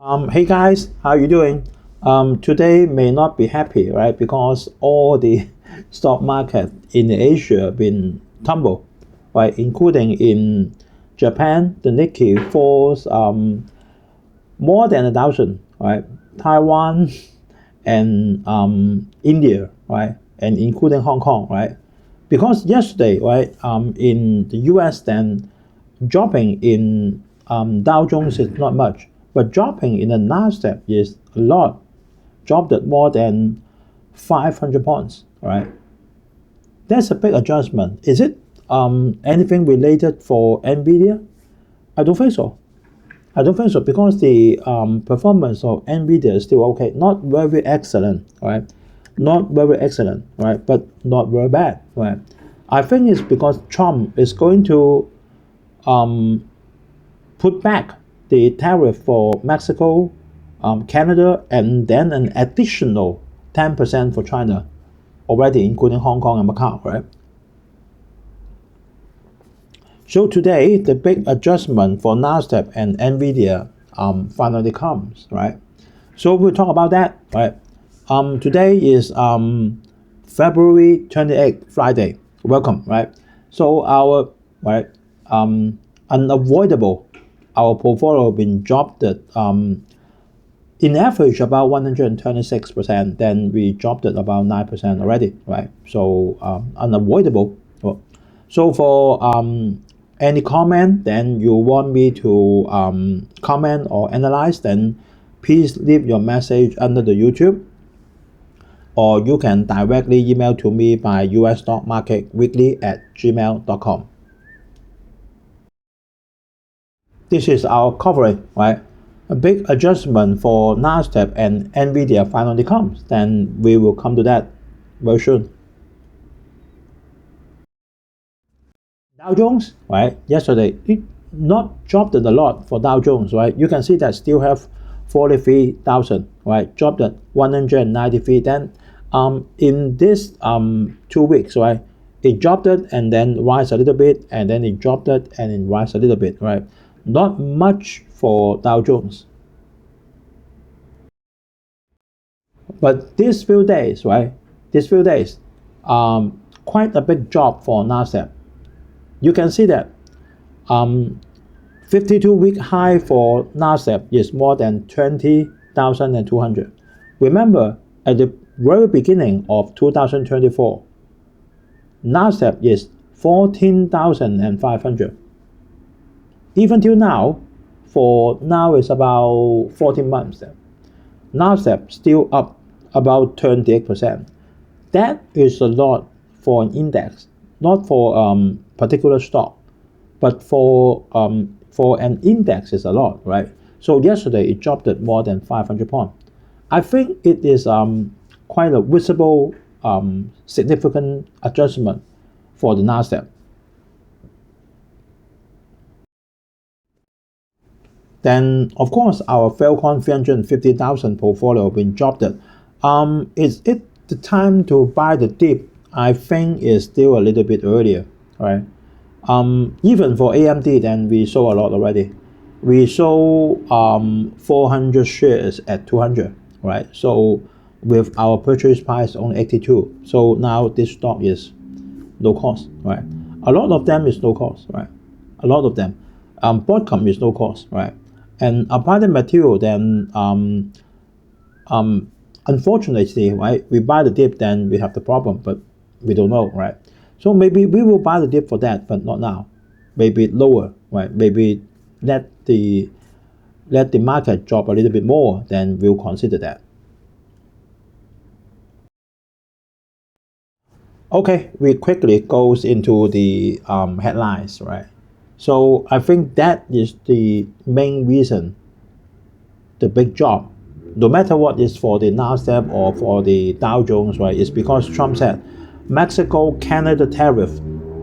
Hey guys, how you doing? Today may not be happy, right? Because all the stock market in Asia been tumble, right? Including in Japan, the Nikkei falls more than 1,000, right? Taiwan and India, right? And including Hong Kong, right? Because yesterday, right, in the US, then dropping in Dow Jones is not much, but dropping in the NASDAQ is a lot. Dropped at more than 500 points, right? That's a big adjustment. Is it anything related for NVIDIA? I don't think so. I don't think so because the performance of NVIDIA is still okay. Not very excellent, right? Not very excellent, right? But not very bad, right? I think it's because Trump is going to put back the tariff for Mexico, Canada, and then an additional 10% for China, already including Hong Kong and Macau, right? So today, the big adjustment for NASDAQ and NVIDIA finally comes, right? So we'll talk about that, right? Today is February 28th, Friday. Welcome, right? So our unavoidable, our portfolio been dropped at in average about 126%. Then we dropped it about 9% already, right? So unavoidable. So for any comment, then you want me to comment or analyze, then please leave your message under the YouTube, or you can directly email to me by usstockmarketweekly@gmail.com. This is our coverage, right? A big adjustment for NASDAQ and NVIDIA finally comes, then we will come to that very soon. Dow Jones, right? Yesterday, it not dropped it a lot for Dow Jones, right? You can see that still have 43,000, right? Dropped at 193. Then in this 2 weeks, right? It dropped it and then rise a little bit, and then it dropped it and then rise a little bit, right? Not much for Dow Jones. But these few days, right? These few days, quite a big drop for NASDAQ. You can see that 52-week high for NASDAQ is more than 20,200. Remember, at the very beginning of 2024, NASDAQ is 14,500. Even till now, for now is about 14 months. NASDAQ still up about 28%. That is a lot for an index, not for particular stock, but for an index is a lot, right? So yesterday it dropped at more than 500 points. I think it is quite a visible, significant adjustment for the NASDAQ. Then, of course, our Falcon 350,000 portfolio been dropped. Is it the time to buy the dip? I think it's still a little bit earlier, right? Even for AMD, then we sold a lot already. We sold 400 shares at 200, right? So with our purchase price on 82. So now this stock is no cost, right? A lot of them is no cost, right? A lot of them. Broadcom is no cost, right? And applied material, then unfortunately, right, we buy the dip, then we have the problem, but we don't know, right? So maybe we will buy the dip for that, but not now. Maybe lower, right? Maybe let the market drop a little bit more, then we'll consider that. Okay, we quickly goes into the headlines, right? So I think that is the main reason, the big drop, no matter what is for the NASDAQ or for the Dow Jones, right? It's because Trump said Mexico, Canada tariff,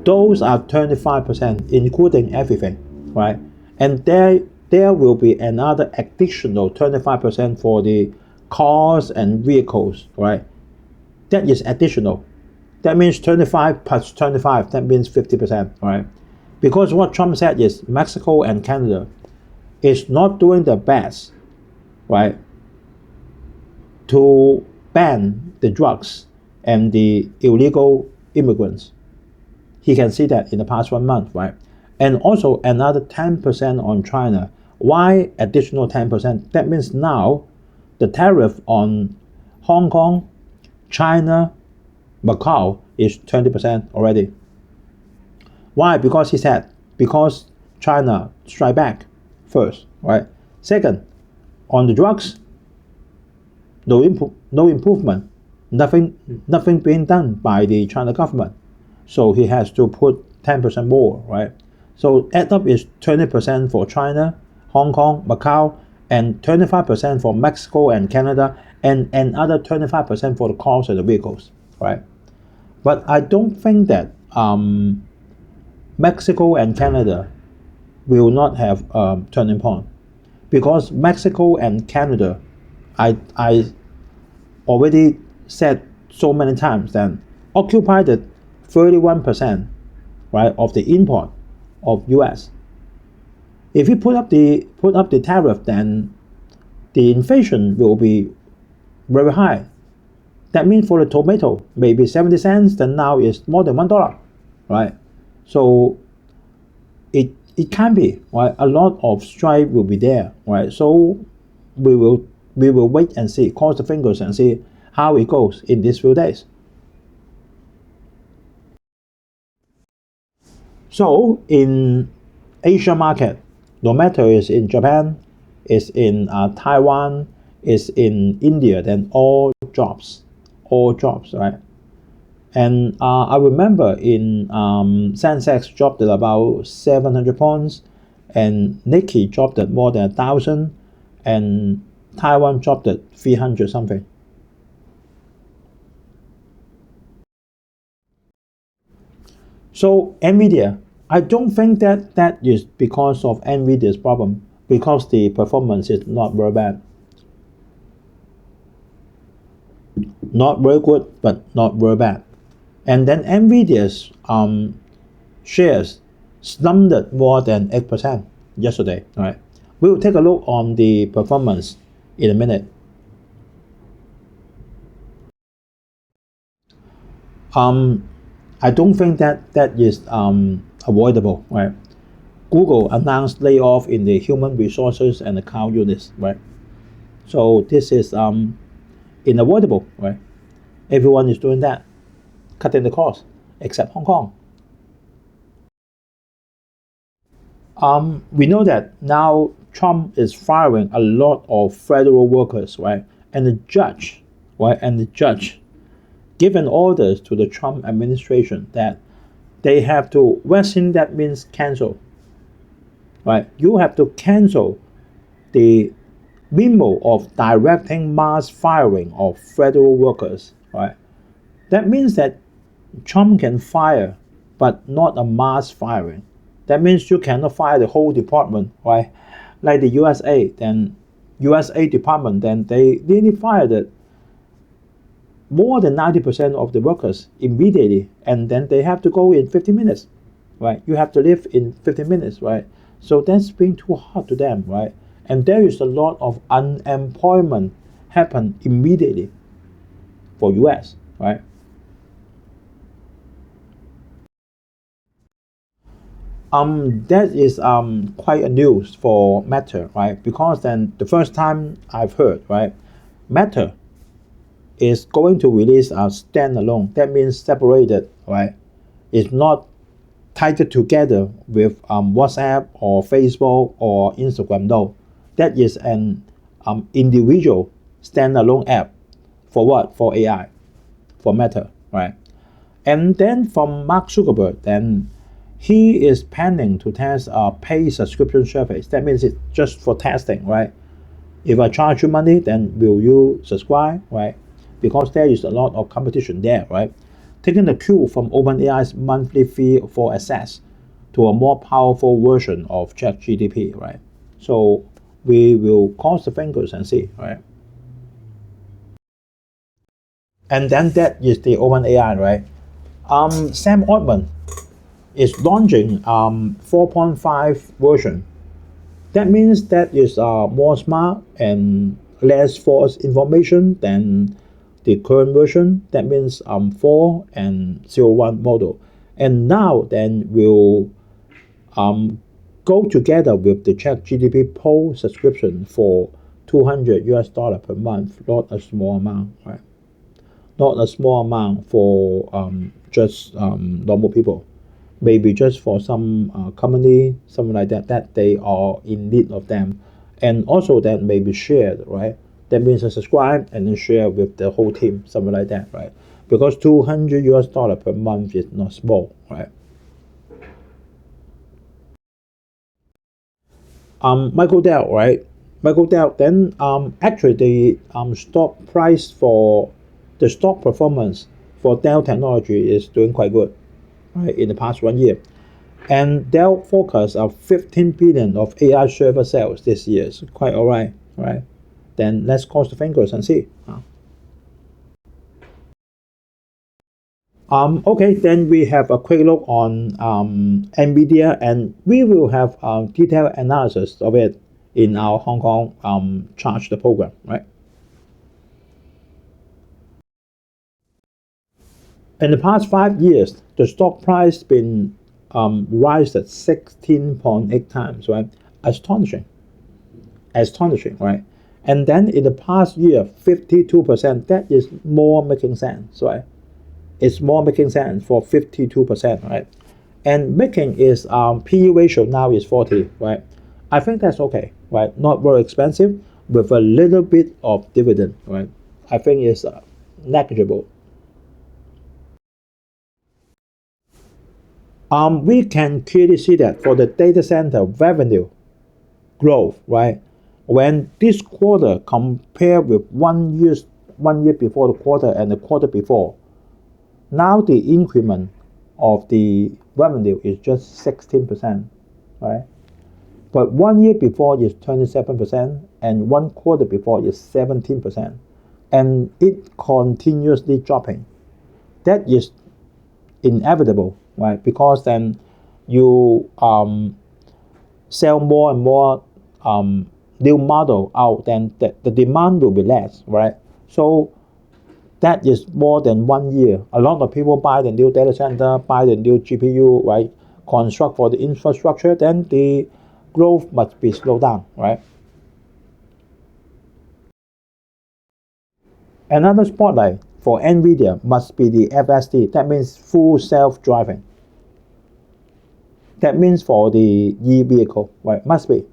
those are 25%, including everything, right? And there will be another additional 25% for the cars and vehicles, right? That is additional. That means 25 plus 25, that means 50%, right? Because what Trump said is Mexico and Canada is not doing the best right, to ban the drugs and the illegal immigrants. He can see that in the past 1 month, right? And also another 10% on China. Why additional 10%? That means now the tariff on Hong Kong, China, Macau is 20% already. Why? Because he said, because China strike back first, right? Second, on the drugs, no improvement, nothing being done by the China government. So he has to put 10% more, right? So add up is 20% for China, Hong Kong, Macau, and 25% for Mexico and Canada, and another 25% for the cars and the vehicles, right? But I don't think that Mexico and Canada will not have a turning point, because Mexico and Canada, I already said so many times that occupy the 31%, right, of the import of US. If you put up the tariff, then the inflation will be very high. That means for the tomato, maybe 70 cents, then now it's more than $1, right? So it can be, right? A lot of strife will be there, right? So we will wait and see, cross the fingers and see how it goes in these few days. So in Asia market, no matter it's in Japan, it's in Taiwan, it's in India, then all drops, right? And I remember in Sensex dropped at about 700 points, and Nikkei dropped at more than 1,000, and Taiwan dropped at 300 something. So NVIDIA, I don't think that is because of NVIDIA's problem, because the performance is not very bad. Not very good, but not very bad. And then NVIDIA's shares slumped more than 8% yesterday, right? We will take a look on the performance in a minute. I don't think that is avoidable, right? Google announced layoff in the human resources and the cloud units, right? So this is unavoidable, right? Everyone is doing that, cutting the cost, except Hong Kong. We know that now Trump is firing a lot of federal workers, right? And the judge, right? And the judge given orders to the Trump administration that they have to, vesting, that means cancel, right? You have to cancel the memo of directing mass firing of federal workers, right? That means that Trump can fire, but not a mass firing. That means you cannot fire the whole department, right? Like the USA, then USA department, then they really fired more than 90% of the workers immediately, and then they have to go in 15 minutes, right? You have to leave in 15 minutes, right? So that's being too hard to them, right? And there is a lot of unemployment happen immediately for US, right? That is quite a news for Meta, right? Because then the first time I've heard, right, Meta is going to release a standalone. That means separated, right? It's not tied together with WhatsApp or Facebook or Instagram. No, that is an individual standalone app. For what? For AI, for Meta, right? And then from Mark Zuckerberg, then he is planning to test a paid subscription service. That means it's just for testing, right? If I charge you money, then will you subscribe, right? Because there is a lot of competition there, right? Taking the cue from OpenAI's monthly fee for access to a more powerful version of ChatGPT, right? So we will cross the fingers and see, right? And then that is the OpenAI, right? Sam Altman is launching 4.5 version. That means that is more smart and less false information than the current version. That means 4 and 01 model. And now then will go together with the ChatGPT Pro subscription for $200 per month, not a small amount, right? Not a small amount for just normal people. Maybe just for some company, something like that, that they are in need of them. And also that may be shared, right? That means I subscribe and then share with the whole team, something like that, right? Because $200 per month is not small, right? Michael Dell, right? Michael Dell, then actually the stock price for the stock performance for Dell Technology is doing quite good, right, in the past 1 year. And Dell forecast of 15 billion of AI server sales this year is quite all right, right? Then let's cross the fingers and see. Okay, then we have a quick look on NVIDIA, and we will have a detailed analysis of it in our Hong Kong charge the program, right? In the past 5 years, the stock price been rise at 16.8 times, right? Astonishing, right? And then in the past year, 52%. That is more making sense, right? It's more making sense for 52%, right? And making is PE ratio now is 40, right? I think that's okay, right? Not very expensive with a little bit of dividend, right? I think it's negligible. We can clearly see that for the data center revenue growth, right? When this quarter compared with 1 year before the quarter and the quarter before, now the increment of the revenue is just 16%, right? But 1 year before is 27%, and 1 quarter before is 17%, and it continuously dropping. That is inevitable, right? Because then you sell more and more new model out, then the demand will be less, right? So that is more than 1 year. A lot of people buy the new data center, buy the new GPU, right? Construct for the infrastructure, then the growth must be slowed down, right? Another spotlight for NVIDIA must be the FSD. That means full self-driving. That means for the e-vehicle, right? Must be.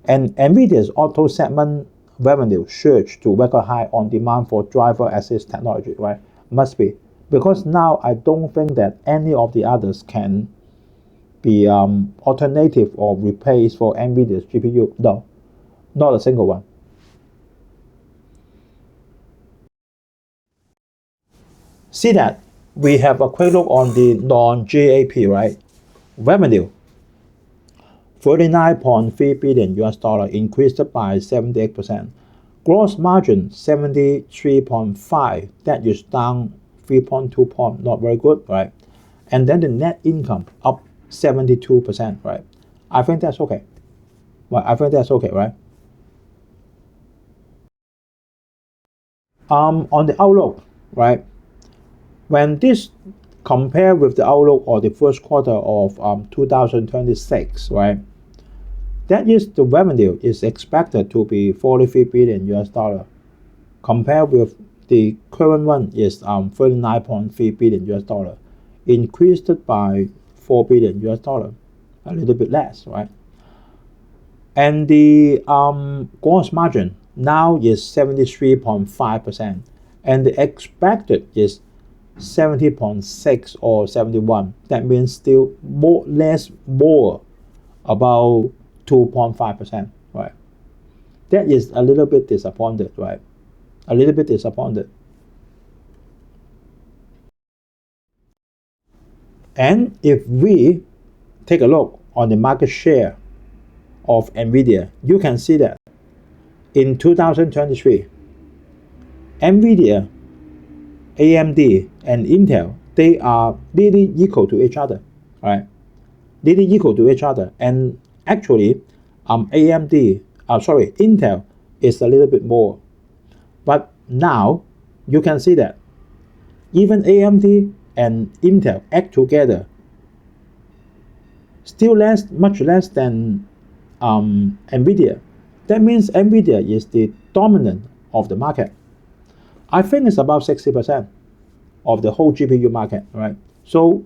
And NVIDIA's auto segment revenue surged to record high on demand for driver assist technology, right? Must be. Because now I don't think that any of the others can be alternative or replace for NVIDIA's GPU. No, not a single one. See that we have a quick look on the non-GAAP, right? Revenue, $39.3 billion US dollar, increased by 78%. Gross margin 73.5, that is down 3.2 points, not very good, right? And then the net income up 72%, right? I think that's okay. Well, I think that's okay, right? On the outlook, right? When this compare with the outlook or the first quarter of 2026, right? That is the revenue is expected to be 43 billion US dollar. Compared with the current one is 39.3 billion US dollar, increased by 4 billion US dollar, a little bit less, right? And the gross margin now is 73.5%, and the expected is 70.6 or 71. That means still more about 2.5%, right? That is a little bit disappointed, right? A little bit disappointed. And if we take a look on the market share of NVIDIA, you can see that in 2023, NVIDIA, AMD, and Intel, they are nearly equal to each other, right? Nearly equal to each other. And actually, Intel is a little bit more. But now you can see that even AMD and Intel act together still much less than NVIDIA. That means NVIDIA is the dominant of the market. I think it's about 60% of the whole GPU market, right? So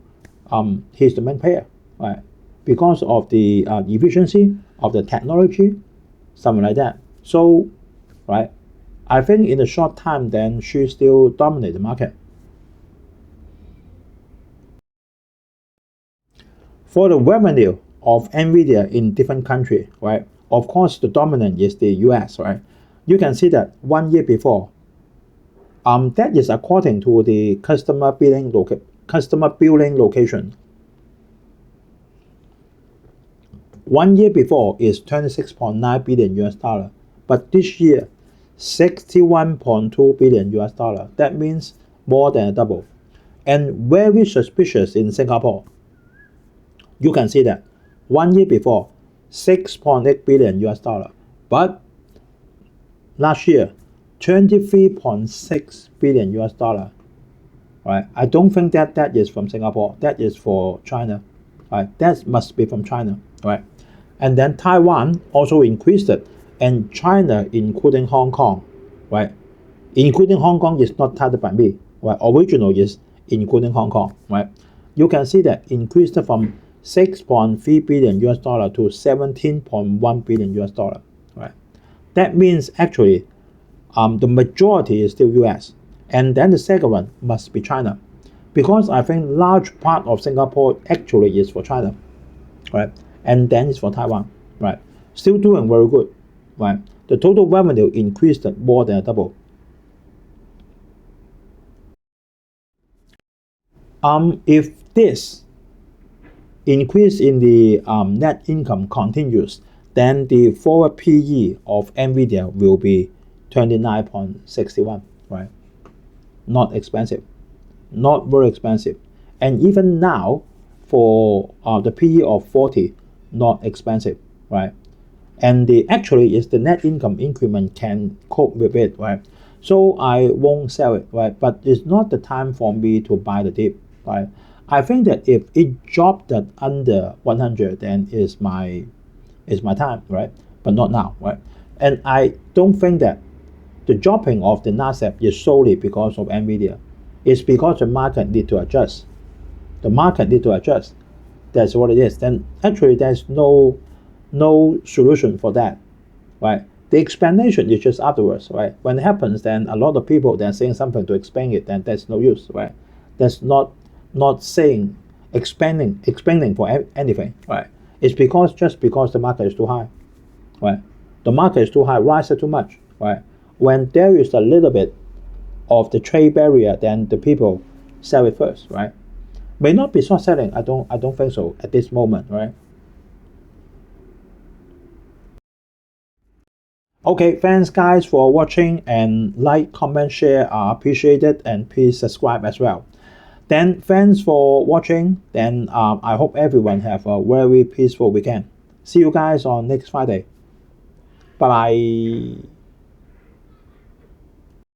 he's the main player, right? Because of the efficiency of the technology, something like that. So, right, I think in a short time, then she still dominate the market. For the revenue of NVIDIA in different countries, right? Of course, the dominant is the US, right? You can see that 1 year before, that is according to the customer billing location. 1 year before is 26.9 billion US dollar, but this year 61.2 billion US dollar. That means more than a double. And very suspicious in Singapore. You can see that 1 year before 6.8 billion US dollar, but last year 23.6 billion US dollar. Right? I don't think that is from Singapore. That is for China. Right? That must be from China. Right? And then Taiwan also increased it, and China, including Hong Kong, right? Including Hong Kong is not touched by me. Right? Original is including Hong Kong. Right? You can see that increased from 6.3 billion US dollar to 17.1 billion US dollar. Right? That means actually the majority is still US, and then the second one must be China, because I think large part of Singapore actually is for China, right? And then it's for Taiwan, right? Still doing very good, right? The total revenue increased more than double. If this increase in the net income continues, then the forward PE of NVIDIA will be 29.61, right? Not expensive, not very expensive. And even now, for the PE of 40, not expensive, right? And actually is the net income increment can cope with it, right? So I won't sell it, right? But it's not the time for me to buy the dip, right? I think that if it dropped that under 100, then is my time, right? But not now, right? And I don't think that the dropping of the NASDAQ is solely because of NVIDIA. It's because the market need to adjust. The market need to adjust. That's what it is. Then actually there's no solution for that, right? The explanation is just afterwards, right? When it happens, then a lot of people then saying something to explain it, then that's no use, right? That's not saying explaining for anything, right? It's just because the market is too high, right? The market is too high, rises too much, right? When there is a little bit of the trade barrier, then the people sell it first, right? May not be short selling. I don't think so at this moment, right? Okay, thanks guys for watching, and like, comment, share are appreciated, and please subscribe as well. Then thanks for watching. Then I hope everyone have a very peaceful weekend. See you guys on next Friday. Bye bye.